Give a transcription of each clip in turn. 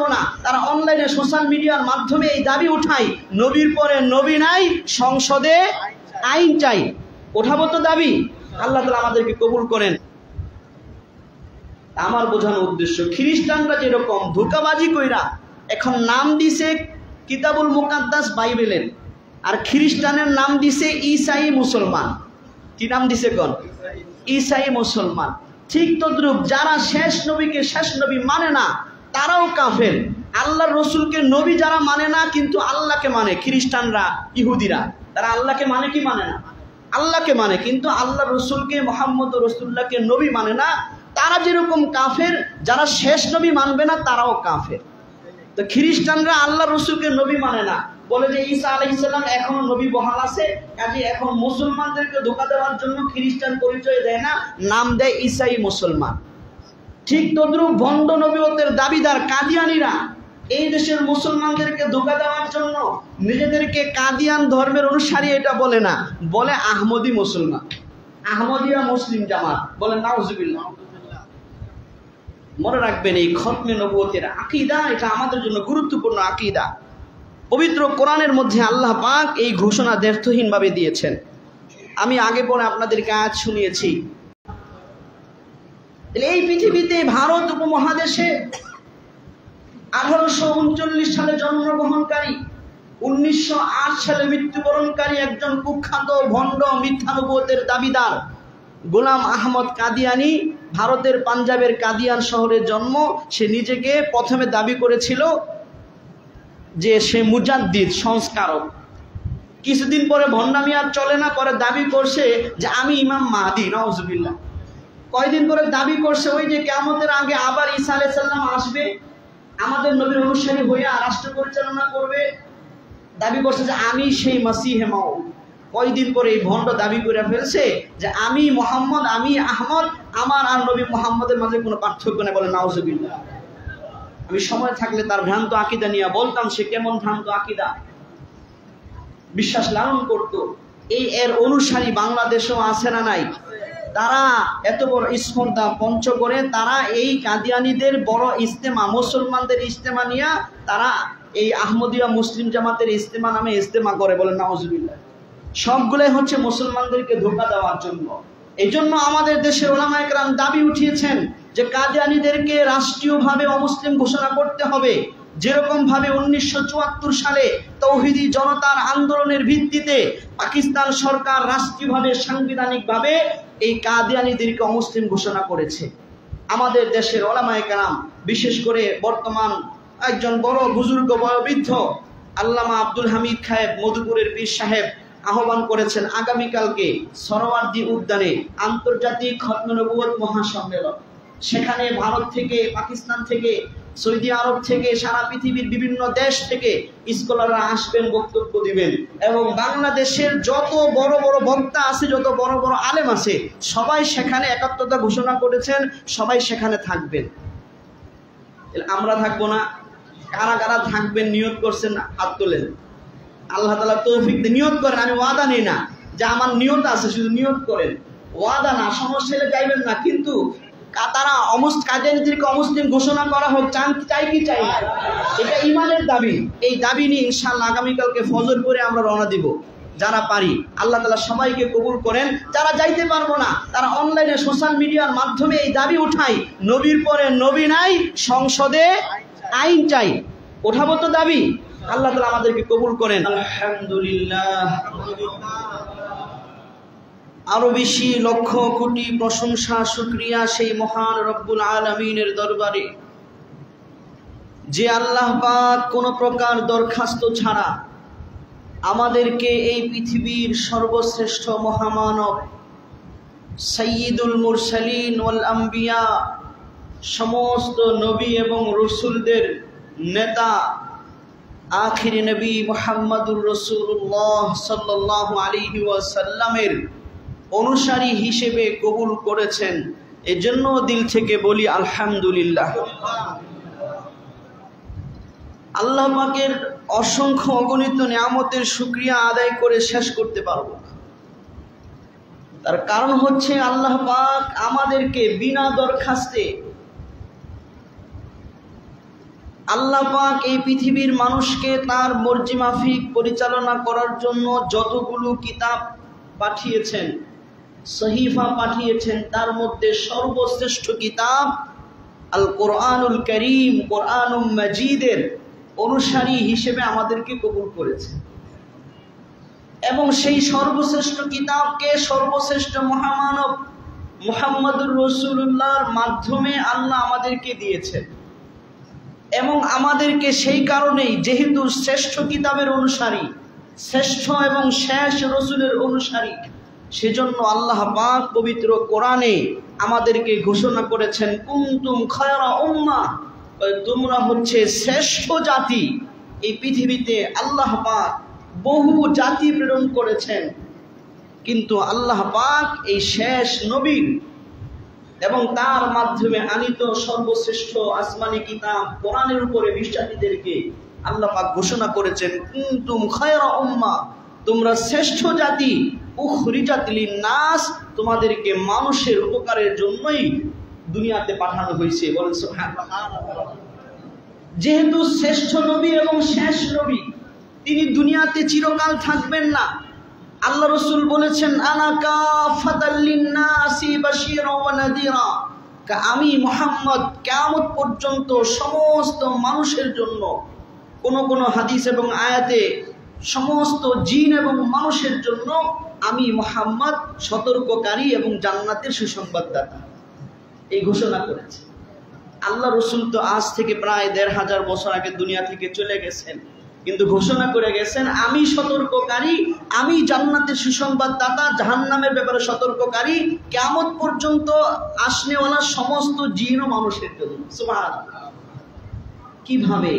পারবো না, তারা অনলাইনে সোশ্যাল মিডিয়ার মাধ্যমে এই দাবি উঠাই, নবীর পরে নবী নাই, সংসদে আইন চাই। ওঠাবো তো দাবি, আল্লাহ তাআলা আমাদেরকে কবুল করেন। আমার বোঝানোর উদ্দেশ্য, খ্রিস্টানরা যেরকম ধোঁকাবাজি কইরা এখন নাম দিছে কিতাবুল মুকাদ্দাস বাইবেলের, আর খ্রিস্টানের নাম দিছে ঈসাই মুসলমান। কি নাম দিছে কোন? ঈসাই মুসলমান। ঠিক তদ্রূপ যারা শেষ নবীকে শেষ নবী মানে না তারাও কাফের। আল্লাহর রসুলকে নবী যারা মানে না কিন্তু আল্লাহকে মানে, খ্রিস্টানরা ইহুদিরা, তারা আল্লাহকে মানে কি মানে না? আল্লাহকে মানে, কিন্তু আল্লাহ রসুলকে মুহাম্মদ রাসূলুল্লাহকে নবী মানে না। তারা যেরকম কাফের, যারা শেষ নবী মানবে না তারাও কাফের। তো খ্রিস্টানরা আল্লাহ রসুলকে নবী মানে না, বলে যে ঈসা আলাইহিস সালাম এখনো নবী বহাল আছে, কাজে এখন মুসলমানদেরকে ধোঁকা দেওয়ার জন্য খ্রিস্টান পরিচয় দেয় না, নাম দেয় ঈসাই মুসলমান। ঠিক তদ্রূপ ভণ্ড নবুয়তের দাবিদার কাদিয়ানীরা এই দেশের মুসলমানদেরকে ধোঁকা দেওয়ার জন্য নিজেদেরকে কাদিয়ান ধর্মের অনুসারী এটা বলে না, বলে আহমদী মুসলমান, আহমদিয়া মুসলিম জামাত বলে। নাউজুবিল্লাহ। মনে রাখবেন, এই খতমে নবুয়তের আকীদা এটা আমাদের জন্য গুরুত্বপূর্ণ আকীদা। পবিত্র কোরআনের মধ্যে আল্লাহ পাক এই ঘোষণা দ্ব্যর্থহীনভাবে দিয়েছেন। আমি আগে পরে আপনাদেরকে আয়াত শুনিয়েছি। এই পৃথিবীতে ভারত উপমহাদেশে 1839 সালে জন্মগ্রহণকারী, 1908 সালে মৃত্যুবরণকারী একজন কুখ্যাত ভণ্ড মিথ্যা নবুয়তের দাবিদার গোলাম আহমদ কাদিয়ানী, ভারতের পাঞ্জাবের কাদিয়ান শহরে জন্ম। সে নিজেকে প্রথমে দাবি করেছিল যে সে মুজাদ্দিদ, সংস্কারক। কিছুদিন পরে ভণ্ডামি আর চলে না, পরে দাবি করছে যে আমি ইমাম মাহদী। নাউজুবিল্লাহ। কয়দিন পরে দাবি করছে ওই যে কিয়ামতের আগে আবার ঈসা আলাইহিস সালাম আসবে, আমাদের নবীর অনুসারী হইয়া রাষ্ট্র পরিচালনা করবে। দাবি করছে যে আমি সেই মাসিহে মাউদ। কয়দিন পরে এই ভণ্ড দাবি করে ফেলছে যে আমি মুহাম্মদ, আমি আহমদ, আমার আর নবী মুহাম্মদের মাঝে কোনো পার্থক্য নেই। বলে নাউজুবিল্লাহ। আমি সময় থাকলে তার ভ্রান্ত আকীদা নিয়ে বলতাম সে কেমন ভ্রান্ত আকীদা বিশ্বাস লালন করত। এই এর অনুসারী বাংলাদেশেও আছে না নাই? তারা এত বড় স্পর্ধা পঞ্চগড়ে তারা এই কাদিয়ানীদের বড় ইজতেমা, মুসলমানদের ইজতেমা নিয়ে তারা এই আহমদিয়া মুসলিম জামাতের ইজতেমা নামে ইজতেমা করে। বলে নাউজুবিল্লাহ। সবগুলোই হচ্ছে মুসলমানদেরকে ধোঁকা দেওয়ার জন্য। এই জন্য আমাদের দেশের উলামায়ে কেরাম দাবি উঠিয়েছেন যে কাদিয়ানীদেরকে রাষ্ট্রীয়ভাবে অমুসলিম ঘোষণা করতে হবে। যেরকম ভাবে 1974 সালে তৌহিদি জনতার আন্দোলনের ভিত্তিতে পাকিস্তান সরকার রাষ্ট্রীয়ভাবে সাংবিধানিকভাবে এই কাদিয়ানীদেরকে অমুসলিম ঘোষণা করেছে। আমাদের দেশের উলামায়ে কেরাম, বিশেষ করে বর্তমান একজন বড় বুজুর্গ বয়োবৃদ্ধ আল্লামা আব্দুল হামিদ খায়েব মধুপুরের পীর সাহেব আহ্বান করেছেন আগামীকালকে সরোয়ার্দী উদ্যানে আন্তর্জাতিক খতমে নবুয়ত মহাসম্মেলন। সেখানে ভারত থেকে, পাকিস্তান থেকে, সৌদি আরব থেকে, সারা পৃথিবীর বিভিন্ন দেশ থেকে স্কলাররা আসবেন, বক্তব্য দিবেন, এবং বাংলাদেশের যত বড় বড় বক্তা আছে, যত বড় বড় আলেম আছে, সবাই সেখানে একাত্মতা ঘোষণা করেছেন, সবাই সেখানে থাকবেন। আমরা থাকবো না? কারা কারা থাকবেন নিয়ত করছেন? হাত তোলেন। আল্লাহ তাআলা তৌফিক দিয়ে নিয়ত করেন। আমি ওয়াদা নেই না যে আমার নিয়ত আছে, শুধু নিয়ত করেন, ওয়াদা না। সমস্যা হলে যাইবেন না, কিন্তু তারা কাদিয়ানীদেরকে অমুসলিম ঘোষণা করা হোক, চাই কি চাই না? এটা ইমানের দাবি। এই দাবি নিয়ে ইনশাআল্লাহ আগামীকালকে ফজর করে আমরা রওনা দিব। যারা পারি আল্লাহ তাআলা সবাইকে কবুল করেন। যারা যাইতে পারবো না তারা অনলাইনে সোশ্যাল মিডিয়ার মাধ্যমে এই দাবি উঠাই, নবীর পরে নবী নাই, সংসদে আইন চাই। ওঠাবো তো দাবি, আল্লাহ তাআলা আমাদেরকে কবুল করেন। আলহামদুলিল্লাহ। আরো বেশি লক্ষ কোটি প্রশংসা শুকরিয়া সেই মহান রব্বুল আলামিনের দরবারে, যে আল্লাহ পাক কোন প্রকার দরখাস্ত ছাড়া আমাদেরকে এই পৃথিবীর সর্বশ্রেষ্ঠ মহামানব সাইয়্যিদুল মুরসালিন ওয়াল আম্বিয়া, সমস্ত নবী এবং রাসূলদের নেতা আখির নবী মুহাম্মদুর রাসূলুল্লাহ সাল্লাল্লাহু আলাইহি ওয়াসাল্লামের অনুসারী হিসেবে কবুল করেছেন। এজন্য দিল থেকে বলি আলহামদুলিল্লাহ। আল্লাহ পাকের অসংখ্য অগণিত নিয়ামতের শুকরিয়া আদায় করে শেষ করতে পারবো না। তার কারণ হচ্ছে আল্লাহ পাক আমাদেরকে বিনা দরখাস্তে আল্লাহ পাক এই পৃথিবীর মানুষকে তার মর্জি মাফিক পরিচালনা করার জন্য যতগুলো কিতাব পাঠিয়েছেন, সহিফা পাঠিয়েছেন, তার মধ্যে সর্বশ্রেষ্ঠ কিতাব আল কোরআনুল কারীম, কোরআনুল মাজিদের অনুসারী হিসেবে আমাদেরকে কবুল করেছে। এবং সেই সর্বশ্রেষ্ঠ কিতাবকে সর্বশ্রেষ্ঠ মহামানব মুহাম্মদুর রাসূলুল্লাহর মাধ্যমে আল্লাহ আমাদেরকে দিয়েছেন। এবং আমাদেরকে সেই কারণেই, যেহেতু শ্রেষ্ঠ কিতাবের অনুসারী, শ্রেষ্ঠ এবং শেষ রসুলের অনুসারী, সেজন্য আল্লাহ পাক পবিত্র কোরআনে আমাদেরকে ঘোষণা করেছেন কুনতুম খায়রা উম্মাহ, তোমরা হচ্ছে শ্রেষ্ঠ জাতি। এই পৃথিবীতে আল্লাহ পাক বহু জাতি প্রেরণ করেছেন, কিন্তু আল্লাহ পাক এই শেষ নবীর এবং তার মাধ্যমে আনিত সর্বশ্রেষ্ঠ আসমানি কিতাব কোরআনের উপরে বিশ্বাসীদেরকে আল্লাহ পাক ঘোষণা করেছেন কুনতুম খায়রা উম্মাহ, তোমরা শ্রেষ্ঠ জাতি, উখরিজাত লিন-নাস, তোমাদেরকে মানুষের উপকারের জন্যই দুনিয়াতে পাঠানো হয়েছে। বলেন সুবহানাল্লাহ। যেহেতু শ্রেষ্ঠ নবী এবং শেষ নবী, তিনি দুনিয়াতে চিরকাল থাকবেন না। আল্লাহ রসুল বলেছেন আনা কাফাতাল লিন-নাসি বাশীরাও ওয়া নাযীরা, আমি মুহাম্মদ কিয়ামত পর্যন্ত সমস্ত মানুষের জন্য, কোন কোন হাদিস এবং আয়াতে সমস্ত জিন এবং মানুষের জন্য আমি মুহাম্মদ সতর্ককারী এবং জান্নাতের সুসংবাদদাতা, এই ঘোষণা করেছে। আল্লাহ রসুল তো আজ থেকে প্রায় ১৫০০ বছর আগে দুনিয়া থেকে চলে গেছেন, কিন্তু ঘোষণা করে গেছেন আমি সতর্ককারী, আমি জান্নাতের সুসংবাদদাতা, জাহান্নামের ব্যাপারে সতর্ককারী, কিয়ামত পর্যন্ত আসনেওয়ালা সমস্ত জিন ও মানুষের জন্য। সুবহানাল্লাহ। কিভাবে?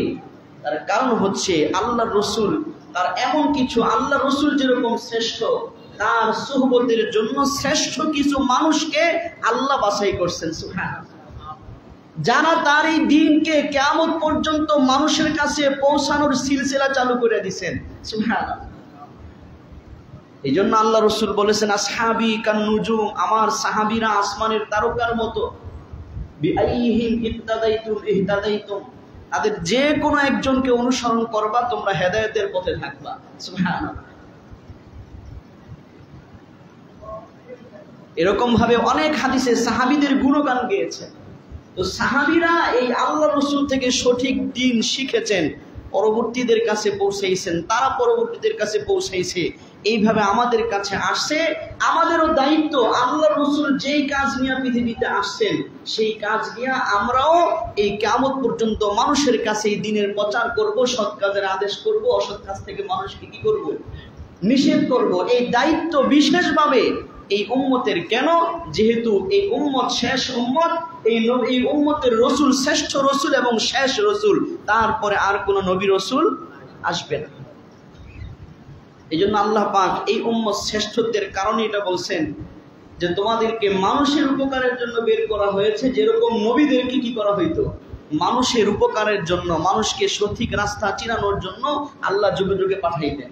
তার কারণ হচ্ছে আল্লাহ রসুল, তার এমন কিছু, আল্লাহ রসুল যেরকম শ্রেষ্ঠ, তার সুহবতের জন্য শ্রেষ্ঠ কিছু মানুষকে আল্লাহ বাছাই করছেন। সুবহানাল্লাহ। যারা তার এই দিনকে কিয়ামত পর্যন্ত মানুষের কাছে পৌঁছানোর সিলসিলা চালু করে দিয়েছেন। সুবহানাল্লাহ। এই জন্য আল্লাহ রসুল বলেছেন আসহাবি কান নুজুম, আমার সাহাবীরা আসমানের তারকার মতো, বিআইহিম ইক্তাদাইতুম ইহতাদাইতুম, তাদের যে কোনো একজনকে অনুসরণ করবা তোমরা হেদায়েতের পথে থাকবা। সুবহানাল্লাহ। এরকম ভাবে অনেক হাদিসে সাহাবীদের গুণগান গেয়েছে। তো সাহাবীরা এই আল্লাহ রসুল থেকে সঠিক দিন শিখেছেন, পরবর্তীদের কাছে পৌঁছাইছেন, তারা পরবর্তীদের কাছে পৌঁছাইছে, এইভাবে আমাদের কাছে আসছে। আমাদেরও দায়িত্ব, আল্লাহ রসুল যেই কাজ নিয়ে পৃথিবীতে আসছেন সেই কাজ নিয়ে আমরাও এই কিয়ামত পর্যন্ত মানুষের কাছে এই দিনের প্রচার করব, সৎ কাজের আদেশ করব, অসৎ কাজ থেকে মানুষকে কি করব? নিষেধ করব। এই দায়িত্ব বিশেষভাবে এই উম্মতের। কেন? যেহেতু এই উম্মত শেষ উম্মত, এই উম্মতের রসুল শ্রেষ্ঠ রসুল এবং শেষ রসুল, তারপরে আর কোন নবী রসুল আসবে না। এই জন্য আল্লাহ পাক এই উম্মত শ্রেষ্ঠত্বের কারণে এটা বলছেন যে তোমাদেরকে মানুষের উপকারের জন্য বের করা হয়েছে, যেরকম নবীদেরকে কি করা হইতো? মানুষের উপকারের জন্য, মানুষকে সঠিক রাস্তা চিনানোর জন্য আল্লাহ যুগে যুগে পাঠাইতেন।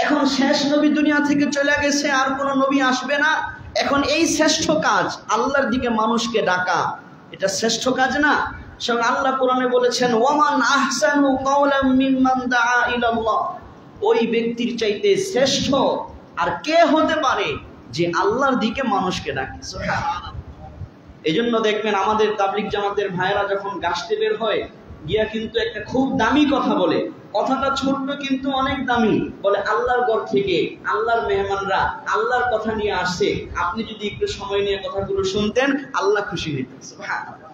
এখন শেষ নবী দুনিয়া থেকে চলে গেছে, আর কোন নবী আসবে না। এখন এই শ্রেষ্ঠ কাজ, আল্লাহর দিকে মানুষকে ডাকা, এটা শ্রেষ্ঠ কাজ না? সেজন্য আল্লাহ কোরআনে বলেছেন ওয়ামান আহসানু কাওলাম মিম্মান দাআ ইলাল্লাহ, ওই ব্যক্তির চাইতে শ্রেষ্ঠ আর কে হতে পারে যে আল্লাহর দিকে মানুষকে ডাকে। সুবহানাল্লাহ। এই জন্য দেখবেন আমাদের তাবলিগ জামাতের ভাইয়েরা যখন গাছতে বের হয়, গিয়া কিন্তু একটা খুব দামি কথা বলে, কথাটা ছোট্ট কিন্তু অনেক দামি। বলে আল্লাহর ঘর থেকে আল্লাহর মেহমানরা আল্লাহর কথা নিয়ে আসছে, আপনি যদি একটু সময় নিয়ে কথাগুলো শুনতেন আল্লাহ খুশি হইতেন। সুবহানাল্লাহ।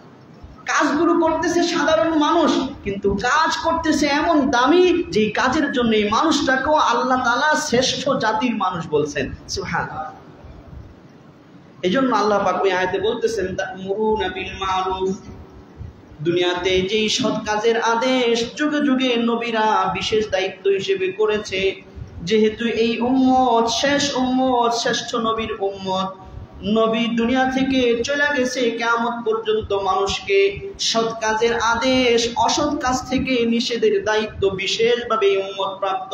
কাজগুলো করতেছে সাধারণ মানুষ, কিন্তু কাজ করতেছে এমন দামি যে কাজের জন্য এই মানুষটাকেও আল্লাহ তাআলা শ্রেষ্ঠ জাতির মানুষ বলছেন। সুবহানাল্লাহ। এই জন্য আল্লাহ পাক ওই আয়াতে বলতেছেন তা'মুরুনা বিল মা'রুফ, দুনিয়াতে যেই সৎ কাজের আদেশ যুগে যুগে নবীরা বিশেষ দায়িত্ব হিসেবে করেছে, যেহেতু এই উম্মত শেষ উম্মত, শ্রেষ্ঠ নবীর উম্মত, নবী দুনিয়া থেকে চলে গেছে, কিয়ামত পর্যন্ত মানুষকে সৎ কাজের আদেশ, অসৎ কাজ থেকে নিষেধের দায়িত্ব বিশেষভাবে এই উম্মত প্রাপ্ত।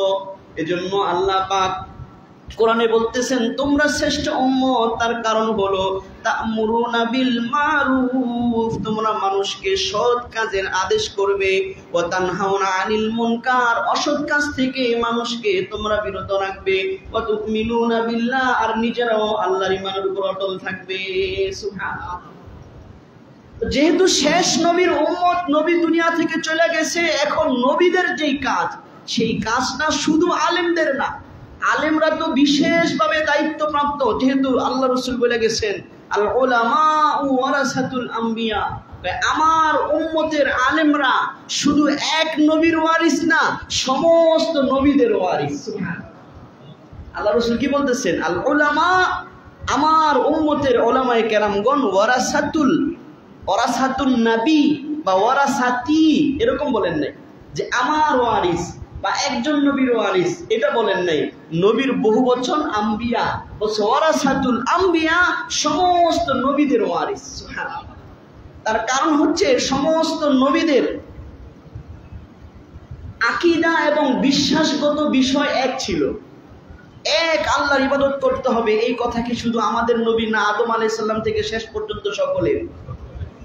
এজন্য আল্লাহ পাক কোরআনে বলতেছেন তোমরা শ্রেষ্ঠ উম্মত, তার কারণ হলো তা'মুরুনা বিল মারুফ, তোমরা মানুষকে সৎ কাজের আদেশ করবে, ওয়া তানহাউনা আনিল মুনকার, অসৎ কাজ থেকে মানুষকে তোমরা বিরত রাখবে, ওয়া তু'মিনুনা বিল্লাহ, আর নিজেরাও আল্লাহর ঈমানের উপর অটল থাকবে। সুবহানাল্লাহ। যেহেতু শেষ নবীর উম্মত, নবী দুনিয়া থেকে চলে গেছে, এখন নবীদের যেই কাজ, সেই কাজটা শুধু আলেমদের না, আলেমরা তো বিশেষভাবে দায়িত্বপ্রাপ্ত, যেহেতু আল্লাহ রাসূল বলে গেছেন আল উলামা ওয়ারাসাতুল আম্বিয়া, আমার উম্মতের আলেমরা শুধু এক নবীর ওয়ারিস না, সমস্ত নবীদের ওয়ারিস। আল্লাহ রাসূল কি বলতেছেন? আল উলামা, আমার উম্মতের উলামায়ে কেরামগণ, ওয়ারাসাতুন নবী বা ওয়ারাসাতি এরকম বলেন নাই যে আমার ওয়ারিস বা একজন নবীর ওয়ারিস, এটা বলেন নাই। নবীর বহুবচন আম্বিয়া, ওয়ারাসাতুল আম্বিয়া, সমস্ত নবীদের ওয়ারিস। সুবহানাল্লাহ। তার কারণ হচ্ছে সমস্ত নবীদের আকীদা এবং বিশ্বাসগত বিষয় এক ছিল, এক আল্লাহর ইবাদত করতে হবে। এই কথা কি শুধু আমাদের নবী না, আদম আলাইহিস সালাম থেকে শেষ পর্যন্ত সকলের?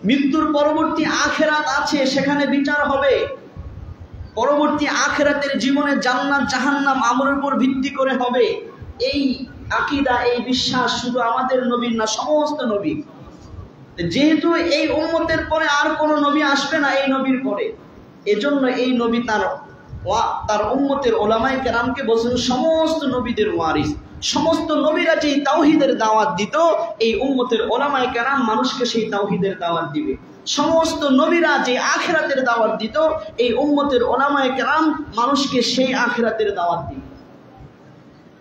মৃত্যুর পরবর্তী আখিরাত আছে, সেখানে বিচার হবে। পরবর্তী আখিরাতের জীবনে জান্নাত জাহান্নাম আমলের উপর ভিত্তি করে হবে। এই আকীদা, এই বিশ্বাস শুধু আমাদের নবীর না, সমস্ত নবী। যেহেতু এই উম্মতের পরে আর কোনো নবী আসবে না এই নবীর পরে, এজন্য এই নবী তার উম্মতের উলামায়ে কেরামকে বলছেন সমস্ত নবীদের ওয়ারিস। সমস্ত নবীরা যেই তাওহীদের দাওয়াত দিত, এই উম্মতের উলামায়ে কেরাম মানুষকে সেই তাওহীদের দাওয়াত দিবে। সমস্ত নবীরা যে আখিরাতের দাওয়াত দিত, এই উম্মতের উলামায়ে কেরাম মানুষকে সেই আখিরাতের দাওয়াত দিবে।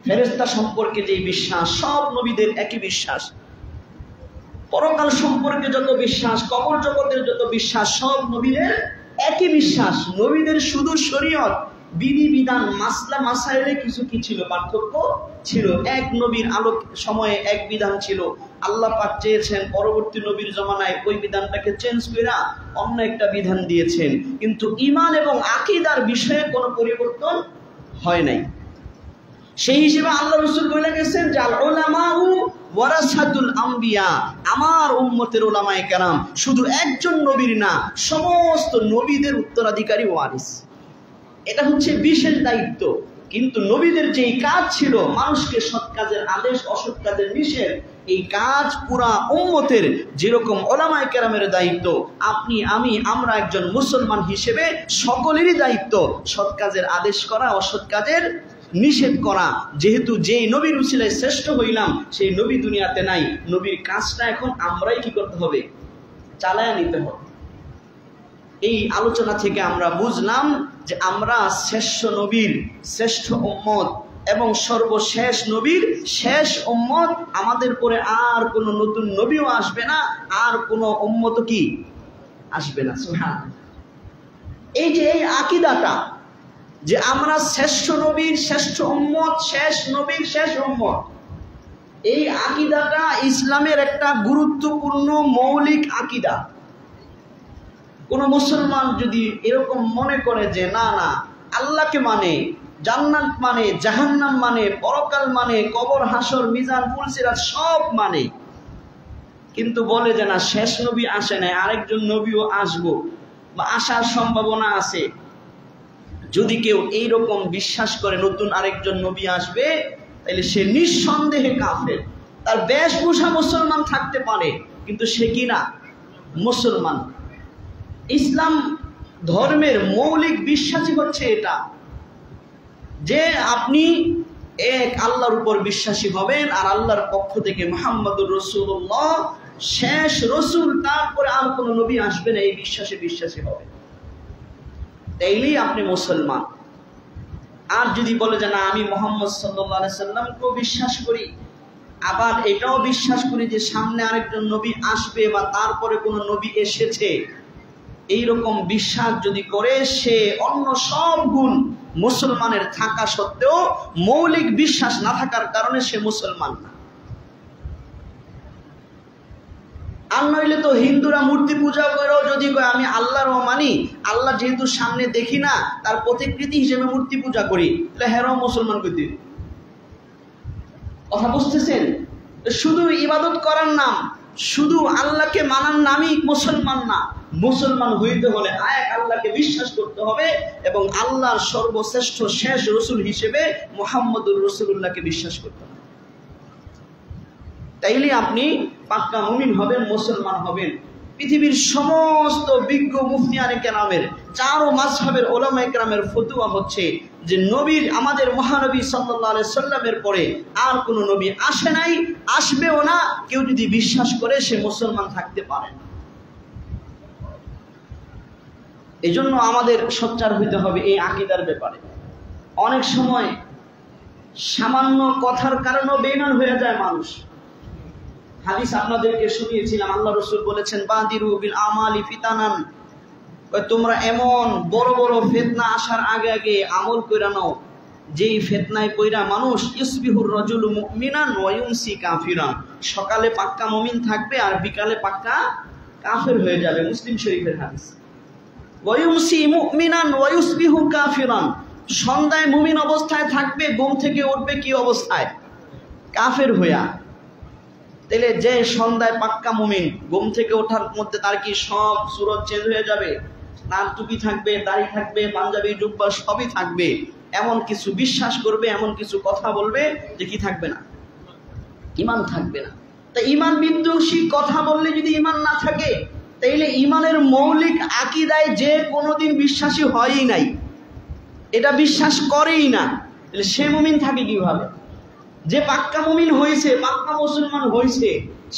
ফেরেশতা সম্পর্কে যে বিশ্বাস, সব নবীদের একই বিশ্বাস। পরকাল সম্পর্কে যত বিশ্বাস, কবর জগতের যত বিশ্বাস, সব নবীদের একই বিশ্বাস। নবীদের শুধু শরীয়ত, বিধিবিধান, মাসলা মাসাইলে কিছু কি ছিল, পার্থক্য ছিল। এক নবীর আলোক সময়ে এক বিধান ছিল, আল্লাহ পাক চেয়েছেন পরবর্তী নবীর জমানায় ওই বিধানটাকে চেঞ্জ করে অন্য একটা বিধান দিয়েছেন, কিন্তু ঈমান এবং আকীদার বিষয়ে কোনো পরিবর্তন হয় নাই। সেই হিসেবে আল্লাহ রাসূল বলে গেছেন যে আল উলামাউ ওয়ারাসাতুল আম্বিয়া, আমার উম্মতের উলামায়ে কেরাম শুধু একজন নবীর না, সমস্ত নবীদের উত্তরাধিকারী ওয়ারিস। এটা হচ্ছে বিশেষ দায়িত্ব। কিন্তু নবীদের যেই কাজ ছিল মানুষকে সৎ কাজের আদেশ, অসৎ কাজের নিষেধ, এই কাজ পুরা উম্মতের, যেরকম উলামায়ে কেরামের দায়িত্ব, আপনি আমি আমরা একজন মুসলমান হিসেবে সকলেরই দায়িত্ব সৎ কাজের আদেশ করা, অসৎ কাজের নিষেধ করা। যেহেতু যেই নবীর উসিলায় শ্রেষ্ঠ হইলাম, সেই নবী দুনিয়াতে নাই, নবীর কাজটা এখন আমরাই কি করতে হবে, চালায়া নিতে হবে। এই আলোচনা থেকে আমরা বুঝলাম যে আমরা শ্রেষ্ঠ নবীর শ্রেষ্ঠ উম্মত এবং সর্বশেষ নবীর শেষ উম্মত। আমাদের পরে আর কোনো নতুন নবীও আসবে না, আর কোনো উম্মত কি আসবে না। সুবহানাল্লাহ। এই যে এই আকীদাটা যে আমরা শ্রেষ্ঠ নবীর শ্রেষ্ঠ উম্মত, শেষ নবীর শেষ উম্মত, এই আকীদাটা ইসলামের একটা গুরুত্বপূর্ণ মৌলিক আকীদা। কোন মুসলমান যদি এরকম মনে করে যে না না, আল্লাহকে মানে, জান্নাত মানে, জাহান্নাম মানে, পরকাল মানে, কবর হাসর মিজান ফুলসিরাত সব মানে, কিন্তু বলে যে না শেষ নবী আসে নাই, আরেকজন নবীও আসবো বা আসার সম্ভাবনা আছে, যদি কেউ এইরকম বিশ্বাস করে নতুন আরেকজন নবী আসবে, তাহলে সে নিঃসন্দেহে কাফের। তার বেশভূষা মুসলমান থাকতে পারে, কিন্তু সে কি না মুসলমান। ইসলাম ধর্মের মৌলিক বিশ্বাসই হচ্ছে এটা, যে আপনি এক আল্লাহর উপর বিশ্বাসী হবেন, আর আল্লাহর পক্ষ থেকে মুহাম্মদুর রাসূলুল্লাহ শেষ রসুল, তারপরে আর কোনো নবী আসবে না, এই বিশ্বাসে বিশ্বাসী হবে, তাইলেই আপনি মুসলমান। আর যদি বলে যে না আমি মুহাম্মদ সাল্লাল্লাহু আলাইহি সাল্লামকেও বিশ্বাস করি, আবার এটাও বিশ্বাস করি যে সামনে আরেকজন নবী আসবে বা তারপরে কোনো নবী এসেছে, এইরকম বিশ্বাস যদি করে, সে অন্য সব গুণ মুসলমানের থাকা সত্ত্বেও মৌলিক বিশ্বাস না থাকার কারণে সে মুসলমান না। আর নইলে তো হিন্দুরা মূর্তি পূজা করেও যদি কয় আমি আল্লাহর মানি, আল্লাহ যেহেতু সামনে দেখি না, তার প্রতিকৃতি হিসেবে মূর্তি পূজা করি, তাহলে হেরাও মুসলমান কইতে। কথা বুঝতেছেন? শুধু ইবাদত করার নাম, শুধু আল্লাহকে মানার নামই মুসলমান না। মুসলমান হইতে হলে এক আল্লাহকে বিশ্বাস করতে হবে এবং আল্লাহর সর্বশ্রেষ্ঠ শেষ রসুল হিসেবে মুহাম্মদুর রাসূলুল্লাহকে বিশ্বাস করতে হবে। তাইলে আপনি পাক্কা মুমিন হবেন, মুসলমান হবেন। পৃথিবীর সমস্ত বিজ্ঞ মুফতিয়ানে কেরামের, চারো মাযহাবের উলামায়ে কেরামের ফতোয়া হচ্ছে যে নবীর, আমাদের মহানবী সাল্লাল্লাহু আলাইহি সাল্লামের পরে আর কোনো নবী আসে নাই, আসবেও না। কেউ যদি বিশ্বাস করে সে মুসলমান থাকতে পারে না। এই জন্য আমাদের সোচ্চার হইতে হবে এই আকীদার ব্যাপারে। অনেক সময় সামান্য কথার কারণেও বেঈমান হয়ে যায় মানুষ। হাদিস আপনাদেরকে শুনিয়েছিলাম, আল্লাহ রাসূল বলেছেন বাদিরু বিল আমালি ফিতানান, তোমরা এমন বড় বড় ফিতনা আসার আগে আগে আমল কইরা নাও যেই ফিতনায় পইরা মানুষ ইসবিহুর রাজুলু মুমিনান ওয়া ইউমসি কাফিরান, সকালে পাক্কা মুমিন থাকবে আর বিকালে পাক্কা কাফের হয়ে যাবে। মুসলিম শরীফের হাদিস। ওয়া ইউমসি মুমিনান ওয়া ইউসবিহু কাফিরান, সন্ধ্যায় মুমিন অবস্থায় থাকবে, ঘুম থেকে উঠবে কি অবস্থায়? কাফের হইয়া। তাহলে যে সন্ধ্যায় পাক্কা মুমিন, ঘুম থেকে ওঠার মধ্যে তার কি সব সুরত চেঞ্জ হয়ে যাবে? তার টুপি থাকবে, দাড়ি থাকবে, পাঞ্জাবি জুব্বা সবই থাকবে, এমন কিছু বিশ্বাস করবে, এমন কিছু কথা বলবে যে কি থাকবে না? ঈমান থাকবে না। তা ঈমান বিদ্বেষী কথা বললে যদি ঈমান না থাকে, তাইলে ঈমানের মৌলিক আকীদায় যে কোনোদিন বিশ্বাসী হয়ই নাই, এটা বিশ্বাস করেই না, তাহলে সে মুমিন থাকে কিভাবে? যে পাক্কা মুমিন হয়েছে, পাক্কা মুসলমান হয়েছে,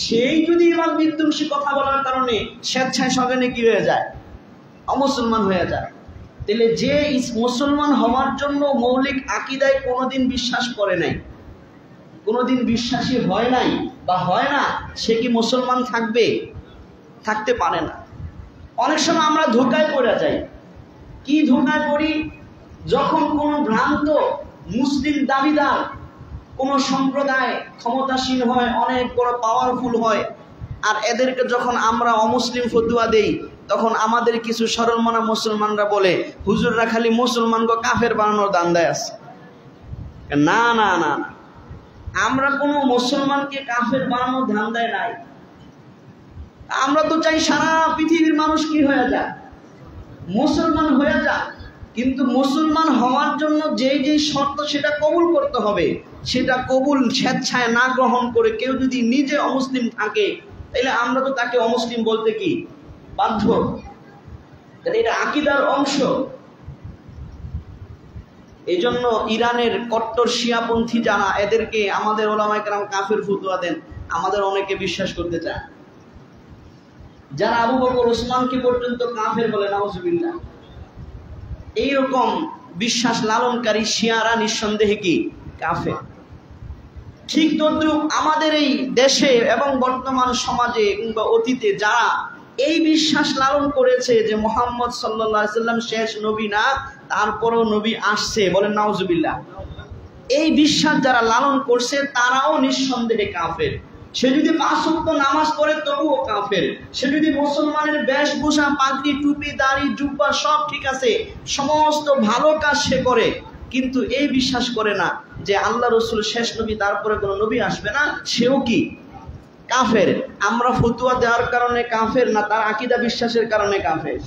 সেই যদি ঈমান বিদ্বেষী কথা বলার কারণে স্বেচ্ছায় সগানে কি হয়ে যায়? অমুসলমান হয়ে যায়। তাহলে যে মুসলমান হওয়ার জন্য মৌলিক আকীদায় কোনোদিন বিশ্বাস করে নাই, কোনোদিন বিশ্বাসী হয় নাই বা হয় না, সে কি মুসলমান থাকবে? থাকতে পারে না। অনেক সময় আমরা ধোঁকায় পড়ে যাই। কি ধোঁকায় পড়ি? যখন কোনো ভ্রান্ত মুসলিম দাবিদার কোন সম্প্রদায় ক্ষমতাসীন হয়, অনেক বড় পাওয়ারফুল হয়, আর এদেরকে যখন আমরা অমুসলিম ফতোয়া দেই, তখন আমাদের কিছু সরলমনা মুসলমানরা বলে হুজুররা খালি মুসলমানকে কাফের বানানোর দান্দায় আছে। না না না, আমরা কোনো মুসলমানকে কাফের বানানোর ধান্দায় নাই। আমরা তো চাই সারা পৃথিবীর মানুষ কি হয়ে যায়? মুসলমান হয়ে যায়। কিন্তু মুসলমান হওয়ার জন্য যেই যেই শর্ত সেটা কবুল করতে হবে, সেটা কবুল স্বেচ্ছায় না গ্রহণ করে কেউ যদি নিজে অমুসলিম থাকে, তাহলে আমরা তো তাকে অমুসলিম বলতে কি বাধ্য। এটা আকীদার অংশ। এই জন্য ইরানের কট্টর শিয়াপন্থী যারা, এদেরকে আমাদের উলামায়ে কেরাম কাফের ফতোয়া দেন, আমাদের অনেকে বিশ্বাস করতে চায়। যারা আবু বকর ওসমানকে পর্যন্ত কাফের বলে, নাউজুবিল্লাহ, এইরকম বিশ্বাস লালনকারী শিয়ারা নিঃসন্দেহে কি কাফের। ঠিক তদ্রুপ আমাদের এই দেশে এবং বর্তমান সমাজে কিংবা অতীতে যারা এই বিশ্বাস লালন করেছে যে মুহাম্মদ সাল্লাল্লাহু আলাইহি সাল্লাম শেষ নবী না, তারপরও নবী আসছে, বলেন নাউজুবিল্লাহ, এই বিশ্বাস যারা লালন করছে তারাও নিঃসন্দেহে কাফের। সে যদি 5 ওয়াক্ত নামাজ পড়ে তবুও কাফের। সে যদি মুসলমানের বেশভূষা, পাগড়ি, টুপি, দাড়ি, জুব্বা সব ঠিক আছে, সমস্ত ভালো কাজ সে করে, কিন্তু এই বিশ্বাস করে না যে আল্লাহ রসুল শেষ নবী, তারপরে কোনো নবী আসবে না, সেও কি কাফের। আমরা ফতোয়া দেওয়ার কারণে কাফের না, তার আকীদা বিশ্বাসের কারণে কাফের।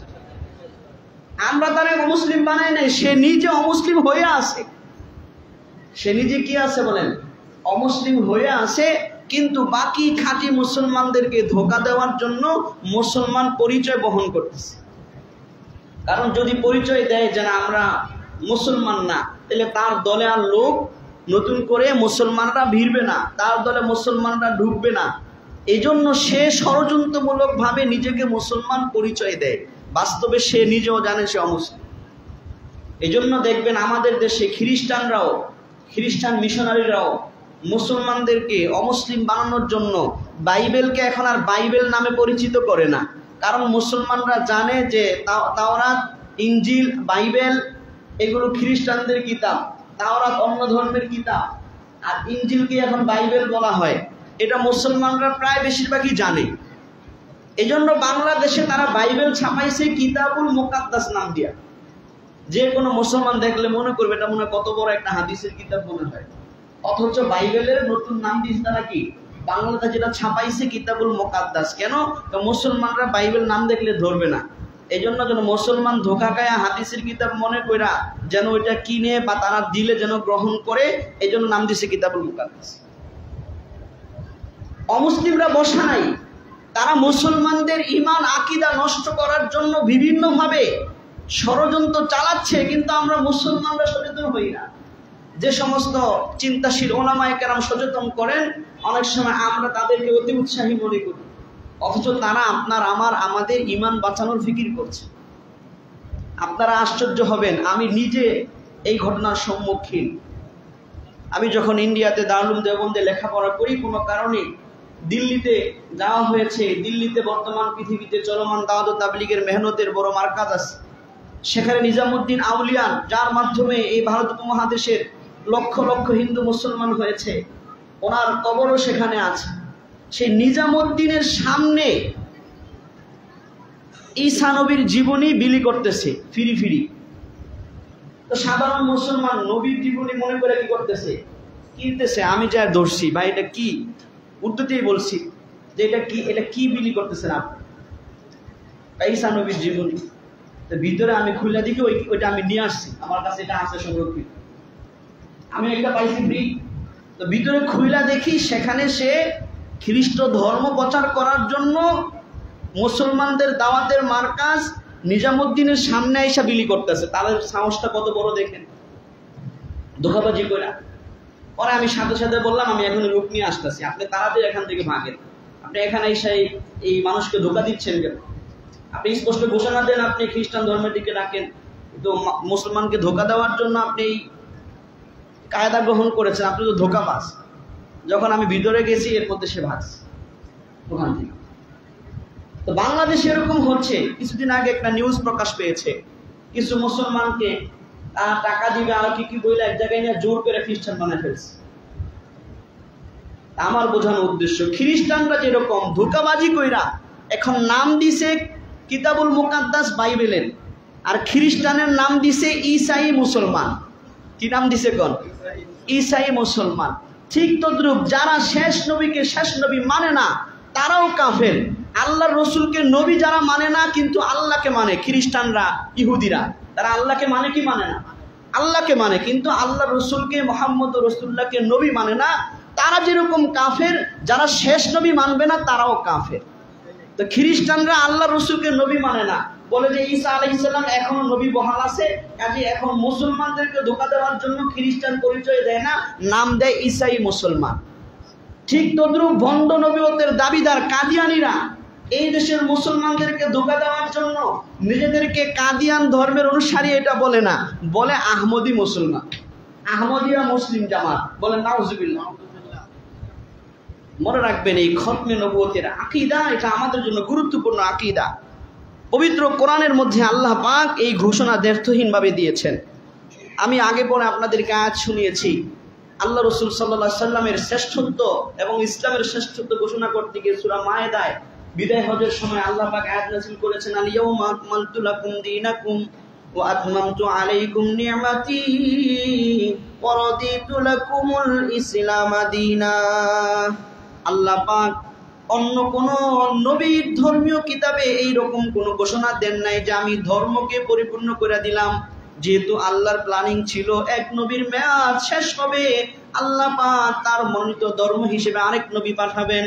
আমরা তারে অমুসলিম বানাই নাই, সে নিজে অমুসলিম হয়ে আছে। সে নিজে কি আছে বলেন? অমুসলিম হয়ে আছে, কিন্তু বাকি খাঁটি মুসলমানদেরকে ধোঁকা দেওয়ার জন্য মুসলমান পরিচয় বহন করতেছে। কারণ যদি পরিচয় দেয় যে না আমরা মুসলমান না, তাহলে তার দলে আর লোক নতুন করে মুসলমানরা ভিড়বে না, তার দলে মুসলমানরা ঢুকবে না। এই জন্য সে ষড়যন্ত্রমূলক ভাবে নিজেকে মুসলমান পরিচয় দেয়, বাস্তবে সে নিজেও জানে সে অমুসলিম। এই জন্য দেখবেন আমাদের দেশে খ্রিস্টানরাও, খ্রিস্টান মিশনারিরাও মুসলমানদেরকে অমুসলিম বানানোর জন্য বাইবেলকে এখন আর বাইবেল নামে পরিচিত করে না। কারণ মুসলমানরা জানে যে তাওরাত, ইনজিল, বাইবেল এগুলো খ্রিস্টানদের কিতাব, তাওরাত অন্য ধর্মের কিতাব, আর ইনজিলকে এখন বাইবেল বলা হয়, এটা মুসলমানরা প্রায় বেশিরভাগই জানে। এই জন্য বাংলাদেশে তারা বাইবেল ছাপাইছে কিতাবুল মুকাদ্দাস নাম দিয়া। যে কোনো মুসলমান দেখলে মনে করবে এটা মনে কত বড় একটা হাদিসের কিতাব মনে হয়। অথচ বাইবেলের নতুন নাম দিয়েছে তারা কি? বাংলাতে যেটা ছাপাইছে কিতাবুল মুকাদ্দাস। কেন? মুসলমানরা বাইবেল নাম দেখলে ধরবে না, এই জন্য যেন মুসলমান ধোকা খায় হাদিসের কিতাব মনে কইরা যেন ওইটা কিনে বা তারা দিলে যেন গ্রহণ করে, এই জন্য নাম দিয়েছে কিতাবুল মুকাদ্দাস। অমুসলিমরা বসা নাই, তারা মুসলমানদের ঈমান আকীদা নষ্ট করার জন্য বিভিন্নভাবে ষড়যন্ত্র চালাচ্ছে, কিন্তু আমরা মুসলমানরা সচেতন হই না। যে সমস্ত চিন্তাশীল ওলামায়ে কেরাম সচেতন করেন, অনেক সময় আমরা তাদেরকে অতি উৎসাহী মনে করি, অথচ তারা আমাদের ঈমান বাঁচানোর ফিকির করছে। আপনারা আশ্চর্য হবেন, আমি নিজে এই ঘটনার সম্মুখীন। আমি যখন ইন্ডিয়াতে দারুল দেওবন্দে লেখাপড়া করি, কোনো কারণে দিল্লিতে যাওয়া হয়েছে। দিল্লিতে বর্তমান পৃথিবীতে চলমান দাওয়াত ও তাবলীগের মেহনতের বড় মার্কাজ আছে। সেখানে নিজামুদ্দিন আউলিয়ান, যার মাধ্যমে এই ভারত উপমহাদেশের লক্ষ লক্ষ হিন্দু মুসলমান হয়েছে, ওনার কবরও সেখানে আছে। সেই নিজামুদ্দিনের সামনে ঈসা নবীর জীবনী বিলি করতেছে ফিরি ফিরি। তো সাধারণ মুসলমান নবীর জীবনী মনে করে কি করতেছে? কিনতেছে। আমি যা ধরছি, ভাই এটা কি, উর্দুতেই বলছি যে এটা কি বিলি করতেছেন আপনি? ঈসা নবীর জীবনী। তো ভিতরে আমি খুলে দেখি ওইটা আমি নিয়ে আসছি, আমার কাছে এটা আছে সংরক্ষিত, আমি একটা পাইছি ফ্রি। তো ভিতরে খুইলা দেখি সেখানে সে খ্রিস্ট ধর্ম প্রচার করার জন্য মুসলমানদের দাওয়াতের মার্কাজ নিজামুদ্দিনের সামনে এসে বিলি করতেছে। তাদের সাহসটা কত বড় দেখেন, ধোঁকাবাজি করে। পরে আমি সাথে সাথে বললাম, আমি এখন লোক নিয়ে আসতেছি, আপনি তাড়াতাড়ি এখান থেকে ভাগেন। আপনি এখানে এসে এই মানুষকে ধোঁকা দিচ্ছেন কেন? আপনি স্পষ্ট ঘোষণা দেন আপনি খ্রিস্টান ধর্মের দিকে ডাকেন, তো মুসলমানকে ধোঁকা দেওয়ার জন্য আপনি কায়দা গ্রহণ করেছেন, আপনি তো ধোঁকাবাজ। যখন আমি ভিতরে গেছি, এর মধ্যে সে ভাগছে ওখান থেকে। তো বাংলাদেশে এরকম হচ্ছে। কিছুদিন আগে একটা নিউজ প্রকাশ পেয়েছে, কিছু মুসলমানকে টাকা দিবে আর কি বলে এক জায়গায় নিয়ে জোর করে খ্রিস্টান বানায় ফেলছে। আমার বোঝানোর উদ্দেশ্য, খ্রিস্টানরা যেরকম ধোঁকাবাজি কইরা এখন নাম দিছে কিতাবুল মুকাদ্দাস বাইবেলের, আর খ্রিস্টানের নাম দিছে ঈসাই মুসলমান। কি নাম দিছে কোন? ঈসাই মুসলমান। ঠিক তদ্রূপ যারা শেষ নবীকে শেষ নবী মানে না, তারাও কাফের। আল্লাহর রসুলকে নবী যারা মানে না কিন্তু আল্লাহকে মানে, খ্রিস্টানরা ইহুদিরা, তারা আল্লাহকে মানে কি মানে না? আল্লাহকে মানে, কিন্তু আল্লাহ রসুলকে মুহাম্মদ রাসূলুল্লাহকে নবী মানে না। তারা যেরকম কাফের, যারা শেষ নবী মানবে না তারাও কাফের। তো খ্রিস্টানরা আল্লাহ রসুলকে নবী মানে না, বলে যে ঈসা আলাইহিস সালাম এখনো নবী বহাল আছে, কাজে এখন মুসলমানদেরকে ধোঁকা দেওয়ার জন্য খ্রিস্টান পরিচয় দেয় না, নাম দেয় ঈসাই মুসলমান। ঠিক তদ্রূপ ভণ্ড নবুয়তের দাবিদার কাদিয়ানীরা এই দেশের মুসলমানদেরকে ধোঁকা দেওয়ার জন্য নিজেদেরকে কাদিয়ান ধর্মের অনুসারী এটা বলে না, বলে আহমদি মুসলমান, আহমদিয়া মুসলিম জামাত বলে। নাউজুবিল্লাহ। মনে রাখবেন, এই খতমে নবুয়তের আকীদা এটা আমাদের জন্য গুরুত্বপূর্ণ আকীদা। পবিত্র কোরআনের মধ্যে আল্লাহ পাক এই ঘোষণা দ্ব্যর্থহীনভাবে দিয়েছেন। আমি আগে পরে আপনাদেরকে আয়াত শুনিয়েছি। আল্লাহ রসুল সাল্লাল্লাহু আলাইহি সাল্লামের শ্রেষ্ঠত্ব এবং ইসলামের শ্রেষ্ঠত্ব ঘোষণা করতে গিয়ে সূরা মায়েদায় বিদায় হজের সময় আল্লাহ পাক আয়াত নাযিল করেছেন, আল ইয়াউমা আকমালতু লাকুম দীনাকুম ওয়া আতমামতু আলাইকুম নি'মাতি ওয়া রাদিতু লাকুমুল ইসলামা দীনা। আল্লাহ পাক অন্য কোন নবীর ধর্মীয় কিতাবে এই রকম কোন ঘোষণা দেন নাই যে আমি ধর্মকে পরিপূর্ণ করে দিলাম। যেহেতু আল্লাহর প্ল্যানিং ছিল এক নবীর মেয়াদ শেষ হবে, আল্লাহ পাক তার মনোনীত ধর্ম হিসেবে আরেক নবী পাঠাবেন।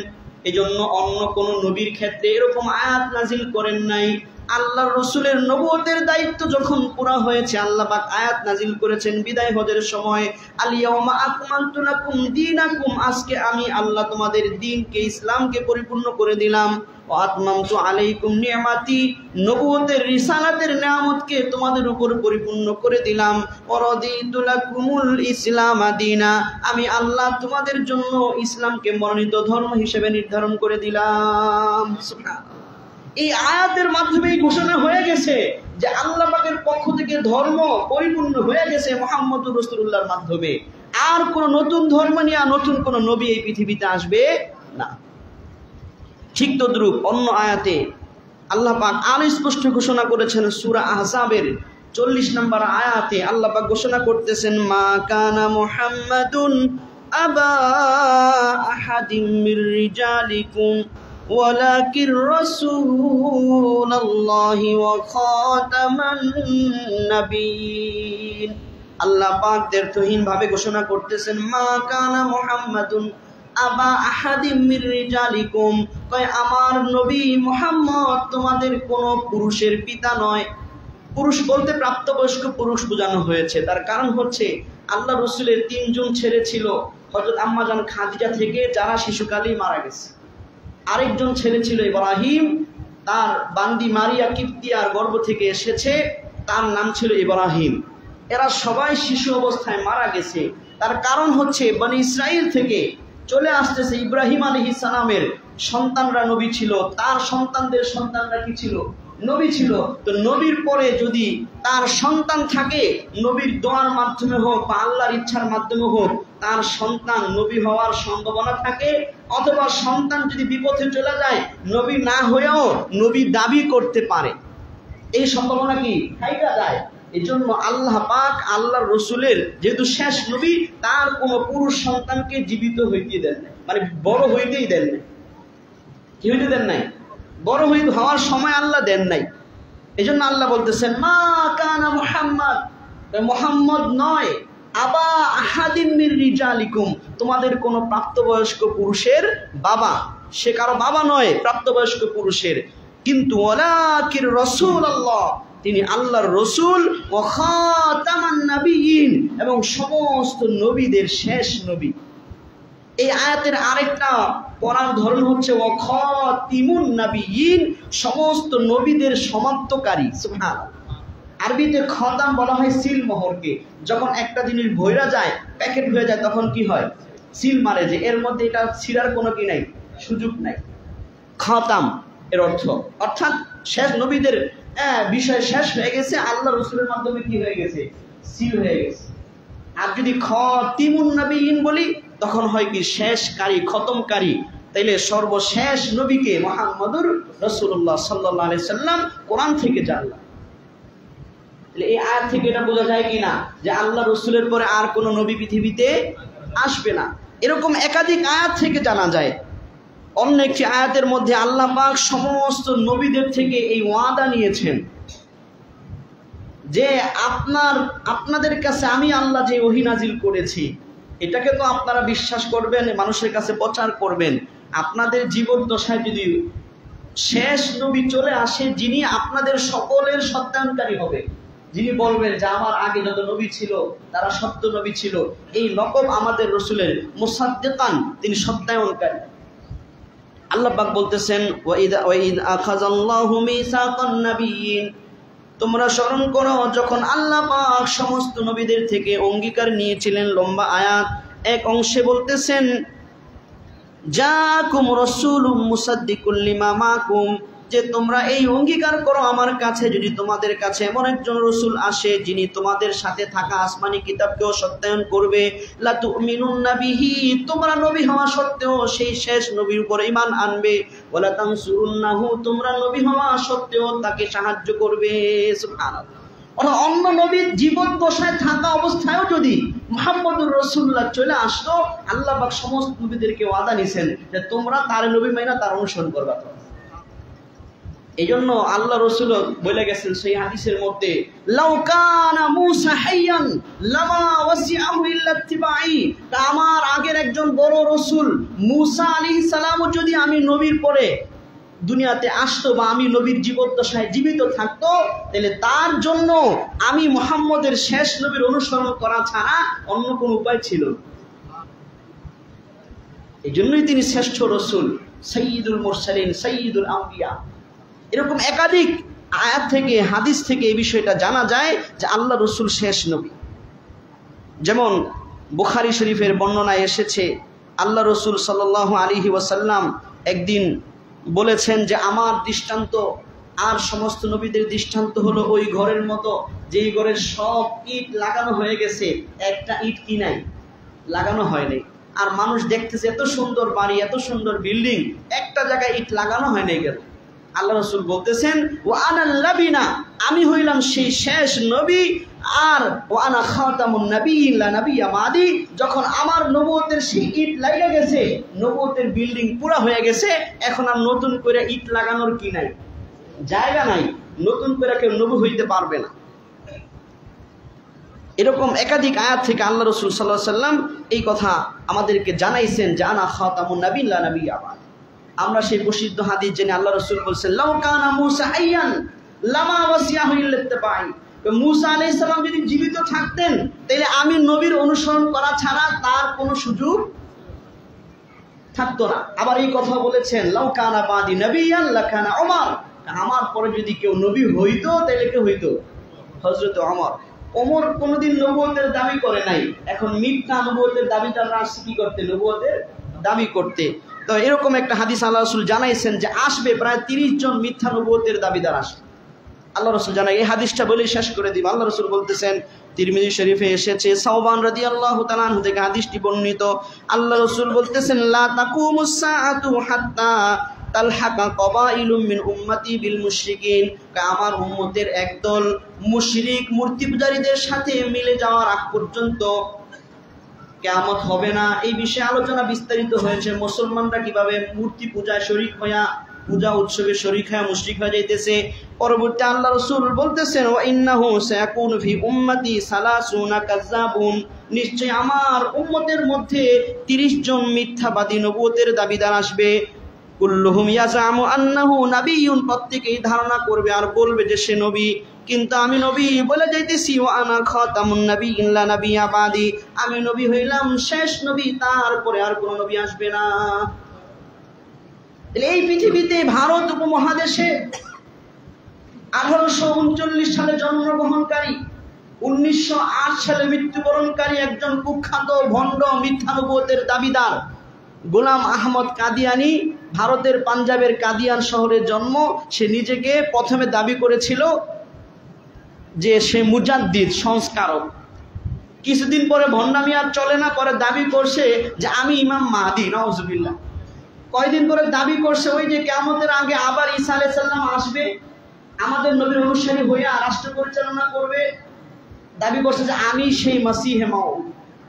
এজন্য অন্য কোন নবীর ক্ষেত্রে এরকম আয়াত নাজিল করেন নাই। আল্লাহর রসুলের নবুয়তের দায়িত্ব যখন পুরা হয়েছে, আল্লাহ পাক আয়াত নাজিল করেছেন বিদায় হজের সময়, আল ইয়াউমা আকমালতু লাকুম দীনাকুম, আজকে আমি আল্লাহ তোমাদের দ্বীনকে ইসলামকে পরিপূর্ণ করে দিলাম। ওয়া আতমামতু আলাইকুম নি'মাতি, নবুয়তের রিসালাতের নিয়ামতকে তোমাদের উপর পরিপূর্ণ করে দিলাম। ওয়া রাদিতু লাকুমুল ইসলামা দীনা, আমি আল্লাহ তোমাদের জন্য ইসলামকে মনোনীত ধর্ম হিসেবে নির্ধারণ করে দিলাম। সুবহানাল্লাহ। এই আয়াতের মাধ্যমে ঘোষণা হয়ে গেছে যে আল্লাহ পাকের পক্ষ থেকে ধর্ম পরিপূর্ণ হয়ে গেছে মুহাম্মদুর রাসূলুল্লাহর মাধ্যমে। আর কোন নতুন ধর্ম নিয়ে নতুন কোন নবী এই পৃথিবীতে আসবে না। ঠিক তদ্রূপ অন্য আয়াতে আল্লাহ পাক আরো স্পষ্ট ঘোষণা করেছেন। সূরা আহজাবের 40 নম্বর আয়াতে আল্লাহ পাক ঘোষণা করতেছেন, মা কানা মুহাম্মাদুন আবা আহাদিম মির রিজালিকুম ওয়ালাকিন রাসূলুল্লাহি ওয়া খাতামান নাবিয়্যিন। আল্লাহ পাক দ্ব্যর্থহীন ভাবে ঘোষণা করতেছেন, মা কানা মুহাম্মাদুন আবা আহাদিম মির রিজালিকুম, কয় আমার নবী মুহাম্মদ তোমাদের কোন পুরুষের পিতা নয়। পুরুষ বলতে প্রাপ্তবয়স্ক পুরুষ বোঝানো হয়েছে। তার কারণ হচ্ছে আল্লাহ রসুলের 3 জন ছেলে ছিল হযরত আম্মাজান খাদিজা থেকে, যারা শিশুকালেই মারা গেছে। আরেকজন ছেলে ছিল ইব্রাহিম, তার বান্দি মারিয়া কিপ্তিয়ার গর্ভ থেকে এসেছে, তার নাম ছিল ইব্রাহিম। এরা সবাই শিশু অবস্থায় মারা গেছে। তার কারণ হচ্ছে বনি ইসরাইল থেকে চলে আসতেছে ইব্রাহিম আলাইহিস সালামের সন্তানরা নবী ছিল, তার সন্তানদের সন্তানরা কি ছিল? নবী ছিল। তো নবীর পরে যদি তার সন্তান থাকে, নবীর দোয়ার মাধ্যমে হোক বা আল্লাহর ইচ্ছার মাধ্যমে হোক, তার সন্তান নবী হওয়ার সম্ভাবনা থাকে। অথবা সন্তান যদি বিপথে চলে যায়, নবী না হয়েও নবী দাবি করতে পারে। এই সম্ভাবনা কি থাইকা যায়। এই জন্য আল্লাহ পাক আল্লাহর রসুলের যেহেতু শেষ নবী, তার কোন পুরুষ সন্তানকে জীবিত হইতে দেন নাই, মানে বড় হইতেই দেন নাই। কি হইতে দেন নাই? বড় হওয়ার সময় আল্লাহ দেন নাই। এই জন্য আল্লাহ বলতেছেন, মা কানা মুহাম্মদ, মুহাম্মদ নয়, আবা আহাদিম মির রিজালিকুম, তোমাদের কোন প্রাপ্তবয়স্ক পুরুষের বাবা। সে কারো বাবা নয় প্রাপ্তবয়স্ক পুরুষের, কিন্তু ওয়ালাকিন রাসূলুল্লাহ, তিনি আল্লাহর রসুল, ওয়া খাতামান নাবিয়্যিন, এবং সমস্ত নবীদের শেষ নবী। এই আয়াতের আরেকটা পড়ার ধরন হচ্ছে ওয়া খাতিমুন নাবিয়্যিন, সমস্ত নবীদের সমাপ্তকারী। সুবহানাল্লাহ। আরবিতে খতাম বলা হয় সিল মোহরকে। যখন একটা জিনিস ভইরা যায়, প্যাকেট হয়ে যায়, তখন কি হয়? সিল মারে, যে এর মধ্যে এটা ছিঁড়ার কোনো কি নাই, সুযোগ নাই। খতাম এর অর্থাৎ শেষ নবীদের বিষয় শেষ হয়ে গেছে, আল্লাহ রসুলের মাধ্যমে কি হয়ে গেছে? সিল হয়ে গেছে। আর যদি খাতিমুন নাবিয়্যিন বলি, তখন হয় কি শেষকারী, খতমকারী। তাইলে সর্বশেষ নবীকে মুহাম্মদুর রাসূলুল্লাহ সাল্লাল্লাহু আলাইহি সাল্লাম কোরআন থেকে জানলাম। এই আয়াত থেকে এটা বোঝা যায় কিনা যে আল্লাহ রসুলের পরে আর কোন নবী পৃথিবীতে আসবে না। এরকম একাধিক আয়াত থেকে জানা যায়। অন্য একটি আয়াতের মধ্যে আল্লাহ পাক সমস্ত নবীদের থেকে এই ওয়াদা নিয়েছেন যে আপনাদের কাছে আমি আল্লাহ যে ওহী নাজিল করেছি, এটাকে তো আপনারা বিশ্বাস করবেন, মানুষের কাছে প্রচার করবেন। আপনাদের জীবদ্দশায় যদি শেষ নবী চলে আসে, যিনি আপনাদের সকলের সত্যায়নকারী হবে, যিনি বলবেন যে আমার আগে যত নবী ছিল তারা সত্য নবী ছিল, এই লকব আমাদের রসুলের, মুসাদ্দিকান, তিনি সত্যায়নকারী। আল্লাহ পাক বলতেছেন, ওয়াইদ আখাযাল্লাহু মিসাকান নাবিয়্যিন, তোমরা স্মরণ করো যখন আল্লাহ পাক সমস্ত নবীদের থেকে অঙ্গীকার নিয়েছিলেন। লম্বা আয়াত। এক অংশে বলতেছেন, জাকুম রাসূলুম মুসাদ্দিকুল লিমা মাকুম, যে তোমরা এই অঙ্গীকার করো আমার কাছে যদি তোমাদের কাছে এমন একজন রসুল আসে যিনি তোমাদের সাথে থাকা আসমানি কিতাবকেও সত্যায়ন করবে। লা তুমিনুন্না বিহি, তোমরা নবী হওয়া সত্ত্বেও সেই শেষ নবীর উপর ঈমান আনবে। ওয়ালা তানসুরুন্নাহু, তোমরা নবী হওয়া সত্ত্বেও তাকে সাহায্য করবে। সুবহানাল্লাহ। অর্থাৎ অন্য নবীর জীবদ্দশায় থাকা অবস্থায়ও যদি মুহাম্মদুর রাসূলুল্লাহ চলে আসতো, আল্লাহ পাক সমস্ত নবীদেরকে ওয়াদা নিছেন যে তোমরা তার নবী মাইনা তার অনুসরণ করবা। এই জন্য আল্লাহ রসুল বলে গেছেন সেই হাদিসের মধ্যে, লাউ কানা মূসা হাইয়ান লামা ওয়াসিআহু ইল্লা ইত্তিবাই, আমার আগের একজন বড় রসুল মূসা আলাইহিস সালাম যদি আমি নবীর পরে দুনিয়াতে আসতো বা আমি নবীর জীবদ্দশায় জীবিত থাকতো, তাহলে তার জন্য আমি মুহাম্মদের শেষ নবীর অনুসরণ করা ছাড়া অন্য কোন উপায় ছিল না। এই জন্যই তিনি শ্রেষ্ঠ রসুল, সাইয়্যিদুল মুরসালিন, সাইয়্যিদুল আম্বিয়া। এরকম একাধিক আয়াত থেকে, হাদিস থেকে এই বিষয়টা জানা যায় যে আল্লাহ রসুল শেষ নবী। যেমন বুখারী শরীফের বর্ণনায় এসেছে, আল্লাহ রসুল সাল্লাল্লাহু আলাইহি ওয়াসাল্লাম একদিন বলেছেন যে আমার দৃষ্টান্ত আর সমস্ত নবীদের দৃষ্টান্ত হলো ওই ঘরের মতো, যেই ঘরের সব ইট লাগানো হয়ে গেছে, একটা ইট কি নাই, লাগানো হয় নাই। আর মানুষ দেখতেছে এত সুন্দর বাড়ি, এত সুন্দর বিল্ডিং, একটা জায়গায় ইট লাগানো হয় নাই কেন? আল্লাহ রসুল বলতেছেন, ওয়া আনাল লাবিনা, আমি হইলাম সেই শেষ নবী, আর ওয়ানা খাতামুন নাবিয়্যিন লা নাবিয়্যা বাদি। যখন আমার নবুয়তের সেই ইট লাগা গেছে, নবুয়তের বিল্ডিং পুরা হয়ে গেছে, এখন আর নতুন করে ইট লাগানোর কি নাই, জায়গা নাই, নতুন করে কেউ নবী হইতে পারবে না। এরকম একাধিক আয়াত থেকে আল্লাহ রাসূল সাল্লাল্লাহু আলাইহি সাল্লাম এই কথা আমাদেরকে জানাইছেন যে আনা খাতামুন নাবিয়্যিন লা নাবিয়্যা বাদি। আমরা সেই প্রসিদ্ধ হাদিস জেনে আল্লাহ রাসূল বলেছেন, লাউ কানা মূসা হাইয়ান লামা ওয়াসিয়াহু ইল্লাত্তিবাই। মূসা আলাইহিস সালাম যদি জীবিত থাকতেন তাহলে আমি নবীর অনুসরণ করা ছাড়া তার কোনো সুযোগ থাকতো না। আবার এই কথা বলেছেন, লাউ কানা বাদি নাবিয়ান লাকানা ওমর। আমার পরে যদি কেউ নবী হইতো তাহলে কে হইতো? হযরত ওমর। ওমর কোনোদিন নবুয়তের দাবি করে নাই, এখন মিথ্যা নবুয়তের দাবিদাররা আসছে কি করতে? নবুয়তের দাবি করতে। তো এরকম একটা হাদিস আল্লাহ রাসূল জানাইছেন যে আসবে প্রায় 30 জন মিথ্যা নবুয়তের দাবিদার আসবে। আল্লাহ রাসূল জানাই, এই হাদিসটা বলে শেষ করে দিব। আল্লাহ রাসূল বলতেছেন, তিরমিজি শরীফে এসেছে, সাওবান রাদিয়াল্লাহু তাআলা আনহু থেকে হাদিসটি বর্ণিত। আল্লাহ রাসূল বলতেছেন, লা তাকুমুস সাআতু হাত্তা তালহাকা কবাইলুম মিন উম্মতি বিল মুশরিকিন। আমার উম্মতের একদল মুশরিক মূর্তি পূজারীদের সাথে মিলে যাওয়ার আগ পর্যন্ত কিয়ামত হবে না। এই বিষয়ে আলোচনা বিস্তারিত হয়েছে, মুসলমানরা কিভাবে মূর্তি পূজায় শরীক হইয়া, পূজা উৎসবে শরীক হয়ে মুশরিক হয়ে যাইতেছে। পরবর্তী আল্লাহ রাসূল বলতেছেন, ওয়া ইন্নাহু সায়াকুনু ফি উম্মতি সালাসুনা কাযাবুন। নিশ্চয় আমার উম্মতের মধ্যে 30 জন মিথ্যাবাদী নবুয়তের দাবিদার আসবে। কুল্লুহুম ইয়াজামু আন্নাহু নাবিয়্যুন। প্রত্যেকেই ধারণা করবে আর বলবে যে সে নবী, কিন্তু আমি নবী বলে যাইতেছি, ওয়া আনা খাতামুন নাবিয়্যিন লা নাবিয়্যা বাদি। আমি নবী হইলাম শেষ নবী, তারপরে আর কোনো নবী আসবে না। এই পৃথিবীতে ভারত উপমহাদেশে 1839 সালে জন্মগ্রহণকারী, 1908 সালে মৃত্যুবরণকারী একজন কুখ্যাত ভণ্ড মিথ্যা নবুয়তের দাবিদার গোলাম আহমদ কাদিয়ানি, ভারতের পাঞ্জাবের কাদিয়ান শহরে জন্ম। সে নিজেকে প্রথমে দাবি করেছিল যে সে মুজাদ্দিদ, সংস্কারক। কিছুদিন পরে ভণ্ডামি আর চলে না, পরে দাবি করছে যে আমি ইমাম মাহদি। নাউজুবিল্লাহ। কয়দিন পরে দাবি করছে ওই যে কিয়ামতের আগে আবার ঈসা আলাইহিস সালাম আসবে, আমাদের নবীর অনুসারী হইয়া রাষ্ট্র পরিচালনা করবে। দাবি করছে যে আমি সেই মাসিহে মাউদ।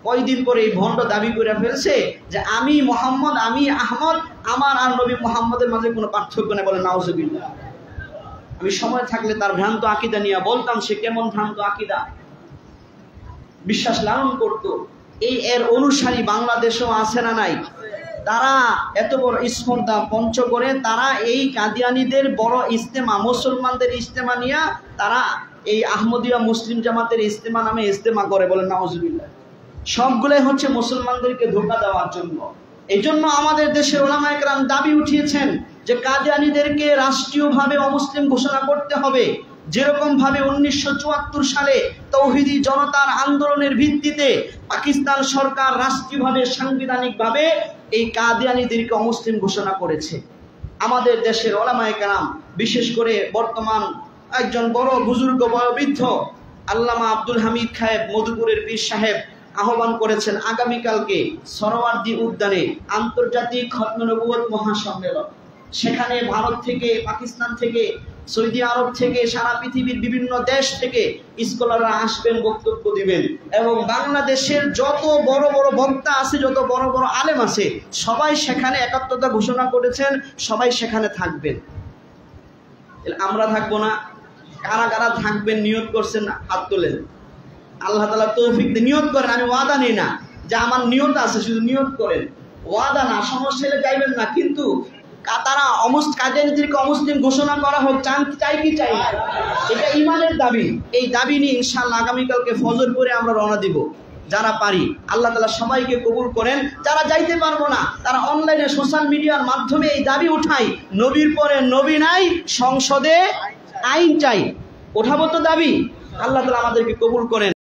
কয়দিন পরে এই ভণ্ড দাবি করে ফেলছে যে আমি মুহাম্মদ, আমি আহমদ, আমার আর নবী মুহাম্মদের মাঝে কোনো পার্থক্য নেই। বলে নাউজুবিল্লাহ। আমি সময় থাকলে তার ভ্রান্ত আকীদা নিয়ে বলতাম সে কেমন ভ্রান্ত আকীদা বিশ্বাস লালন করত। এর অনুসারী বাংলাদেশেও আছে না নাই? তারা এত বড় স্পর্ধা পঞ্চগড়ে তারা এই কাদিয়ানীদের বড় ইজতেমা, মুসলমানদের ইজতেমা নিয়ে তারা এই আহমদিয়া মুসলিম জামাতের ইজতেমা নামে ইজতেমা করে। বলে নাউজুবিল্লাহ। সবগুলোই হচ্ছে মুসলমানদেরকে ধোঁকা দেওয়ার জন্য। এই জন্য আমাদের দেশের উলামায়ে কেরাম দাবি উঠিয়েছেন যে কাদিয়ানীদেরকে রাষ্ট্রীয়ভাবে অমুসলিম ঘোষণা করতে হবে। যেরকম ভাবে 1974 সালে তৌহিদি জনতার আন্দোলনের ভিত্তিতে পাকিস্তান সরকার রাষ্ট্রীয়ভাবে, সাংবিধানিকভাবে এই কাদিয়ানীদেরকে অমুসলিম ঘোষণা করেছে। আমাদের দেশের উলামায়ে কেরাম, বিশেষ করে বর্তমান একজন বড় বুজুর্গ বয়োবৃদ্ধ আল্লামা আব্দুল হামিদ খায়েব, মধুপুরের পীর সাহেব আহ্বান করেছেন আগামীকালকে সরওয়ার্দী উদ্যানে আন্তর্জাতিক খতমে নবুয়ত মহাসম্মেলন। সেখানে ভারত থেকে, পাকিস্তান থেকে, সৌদি আরব থেকে, সারা পৃথিবীর বিভিন্ন দেশ থেকে স্কলাররা আসবেন, বক্তব্য দিবেন। এবং বাংলাদেশের যত বড় বড় বক্তা আছে, যত বড় বড় আলেম আছে, সবাই সেখানে একাত্মতা ঘোষণা করেছেন, সবাই সেখানে থাকবেন। আমরা থাকবো না? কারা কারা থাকবেন নিয়ত করছেন? হাত তোলেন। আল্লাহ তাআলা তৌফিক দিয়ে নিয়ত করেন। আমি ওয়াদা নেই না যে আমার নিয়ত আছে, শুধু নিয়ত করেন, ওয়াদা না। সমস্যা হলে যাইবেন না, কিন্তু তারা কাদিয়ানীদেরকে অমুসলিম ঘোষণা করা হোক, চাই কি চাই না? এটা ইমানের দাবি। এই দাবি নিয়ে ইনশাআল্লাহ আগামীকালকে ফজর করে আমরা রওনা দিব। যারা পারি আল্লাহ তাআলা সবাইকে কবুল করেন। যারা যাইতে পারবো না তারা অনলাইনে, সোশ্যাল মিডিয়ার মাধ্যমে এই দাবি উঠাই, নবীর পরে নবী নাই, সংসদে আইন চাই। ওঠাবো তো দাবি। আল্লাহ তাআলা আমাদেরকে কবুল করেন।